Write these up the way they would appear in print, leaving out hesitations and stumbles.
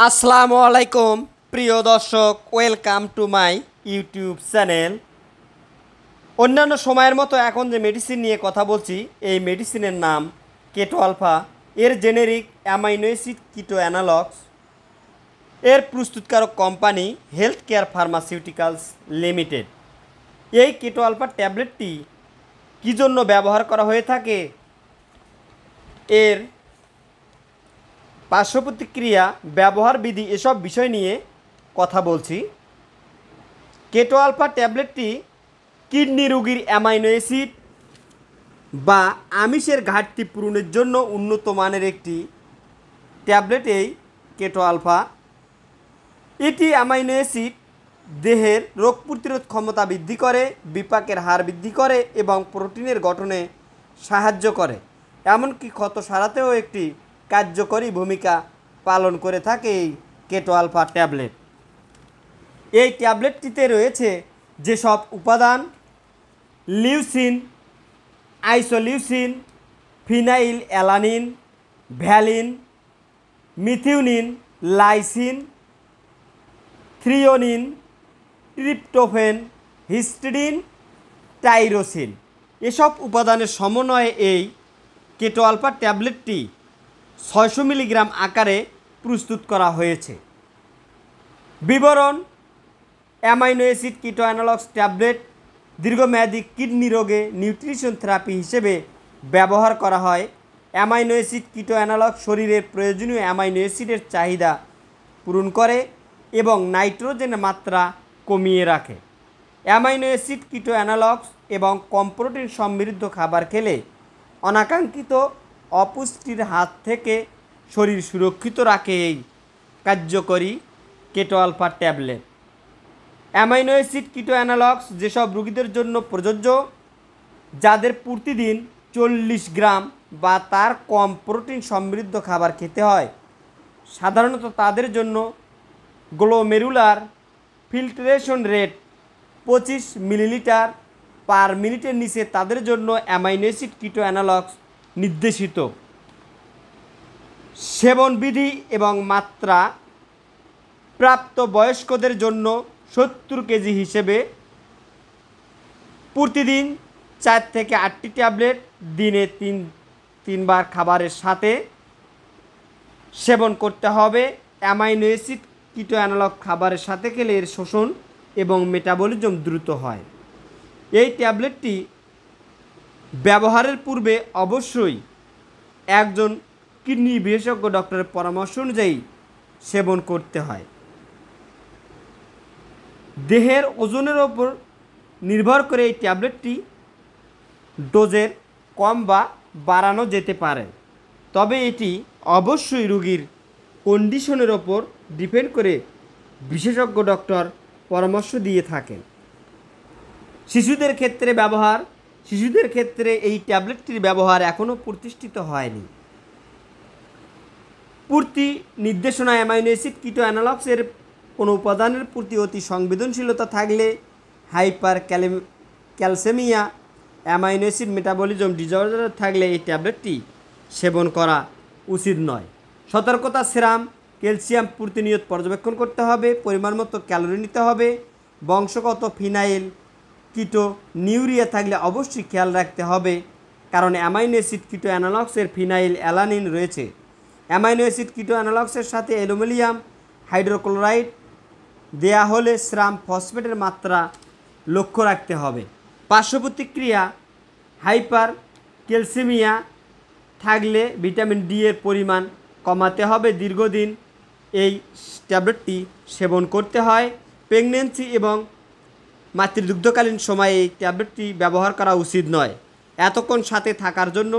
আসসালামু আলাইকুম প্রিয় দর্শক, welcome to my YouTube channel. অন্যান্য সময়ের মতো এখন যে মেডিসিন নিয়ে কথা বলছি, এই মেডিসিনের নাম কেটো আলফা। এর জেনেরিক অ্যামাইনো অ্যাসিড কিটো অ্যানালগস। এর প্রস্তুতকারক company health care pharmaceuticals limited. এই কেটো আলফা ট্যাবলেটটি কী জন্য ব্যবহার করা হয়ে থাকে, এর পার্শ্ব প্রতিক্রিয়া, ব্যবহার বিধি, এসব বিষয় নিয়ে কথা বলছি। কেটো আলফা ট্যাবলেটটি কিডনি রোগীর অ্যামাইনো অ্যাসিড বা আমিষের ঘাটতি পূরণের জন্য উন্নত মানের একটি ট্যাবলেট। এই কেটো আলফা এটি অ্যামাইনো অ্যাসিড দেহের রোগ প্রতিরোধ ক্ষমতা বৃদ্ধি করে, বিপাকের হার বৃদ্ধি করে এবং প্রোটিনের গঠনে সাহায্য করে, এমনকি ক্ষত সারাতেও একটি কার্যকরী ভূমিকা পালন করে থাকে এই কেটো আলফা ট্যাবলেট। এই ট্যাবলেটটিতে রয়েছে যেসব উপাদান: leucine, isoleucine, phenylalanine, valine, methionine, lysine, threonine, tryptophan, histidine, tyrosine, এসব উপাদানের সমন্বয়ে এই কেটো আলফা ট্যাবলেটটি 600 মিলিগ্রাম আকারে প্রস্তুত করা হয়েছে। বিবরণ: অ্যামাইনো অ্যাসিড কিটো অ্যানালগস ট্যাবলেট দীর্ঘমেয়াদী কিডনি রোগে নিউট্রিশন থেরাপি হিসেবে ব্যবহার করা হয়। অ্যামাইনো অ্যাসিড কিটো অ্যানালগ শরীরের প্রয়োজনীয় অ্যামাইনো অ্যাসিডের চাহিদা পূরণ করে এবং নাইট্রোজেনের মাত্রা কমিয়ে রাখে। অ্যামাইনো অ্যাসিড কিটো অ্যানালগস এবং কম প্রোটিন সমৃদ্ধ খাবার খেলে অনাকাঙ্ক্ষিত অপুষ্টির হাত থেকে শরীর সুরক্ষিত রাখে এই কার্যকরী কেটো আলফা ট্যাবলেট। অ্যামাইনো অ্যাসিড কিটো অ্যানালগস যেসব রোগীদের জন্য প্রযোজ্য, যাদের প্রতিদিন 40 গ্রাম বা তার কম প্রোটিন সমৃদ্ধ খাবার খেতে হয়, সাধারণত তাদের জন্য গ্লোমেরুলার ফিল্ট্রেশন রেট 25 মিলিলিটার পার মিনিটের নিচে তাদের জন্য অ্যামাইনো অ্যাসিড কিটো অ্যানালগস নির্দেশিত। সেবন বিধি এবং মাত্রা: প্রাপ্ত বয়স্কদের জন্য 70 কেজি হিসেবে প্রতিদিন 4 থেকে 8টি ট্যাবলেট দিনে তিনবার খাবারের সাথে সেবন করতে হবে। অ্যামাইনো অ্যাসিড কিটো অ্যানালগ খাবারের সাথে খেলে এর শোষণ এবং মেটাবলিজম দ্রুত হয়। এই ট্যাবলেটটি ব্যবহারের পূর্বে অবশ্যই একজন কিডনি বিশেষজ্ঞ ডক্টরের পরামর্শ অনুযায়ী সেবন করতে হয়। দেহের ওজনের ওপর নির্ভর করে এই ট্যাবলেটটি ডোজের কম বা বাড়ানো যেতে পারে, তবে এটি অবশ্যই রোগীর কন্ডিশনের ওপর ডিপেন্ড করে বিশেষজ্ঞ ডক্টর পরামর্শ দিয়ে থাকেন। শিশুদের ক্ষেত্রে এই ট্যাবলেটটির ব্যবহার এখনও প্রতিষ্ঠিত হয়নি। পূর্তি নির্দেশনা: অ্যামাইনো অ্যাসিড কিটো অ্যানালগসের কোনো উপাদানের প্রতি অতি সংবেদনশীলতা থাকলে, hyper calcaemia, amino acid metabolism disorder থাকলে এই ট্যাবলেটটি সেবন করা উচিত নয়। সতর্কতা: সেরাম ক্যালসিয়াম প্রতিনিয়ত পর্যবেক্ষণ করতে হবে, পরিমাণ মতো ক্যালোরি নিতে হবে। বংশগত ফিনাইল কিটো নিউরিয়া থাকলে অবশ্যই খেয়াল রাখতে হবে, কারণ অ্যামাইনো অ্যাসিড কিটো অ্যানালগসের ফিনাইল অ্যালানিন রয়েছে। অ্যামাইনো অ্যাসিড কিটো অ্যানালগসের সাথে অ্যালুমিনিয়াম হাইড্রোক্লোরাইড দেয়া হলে সেরাম ফসফেটের মাত্রা লক্ষ্য রাখতে হবে। পার্শ্ব প্রতিক্রিয়া: হাইপার ক্যালসেমিয়া থাকলে ভিটামিন ডি এর পরিমাণ কমাতে হবে। দীর্ঘদিন এই ট্যাবলেটটি সেবন করতে হয়। প্রেগন্যান্সি এবং মাতৃদুগ্ধকালীন সময়ে এই ট্যাবলেটটি ব্যবহার করা উচিত নয়। এতক্ষণ সাথে থাকার জন্য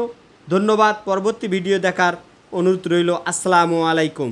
ধন্যবাদ। পরবর্তী ভিডিও দেখার অনুরোধ রইল। আসসালামু আলাইকুম।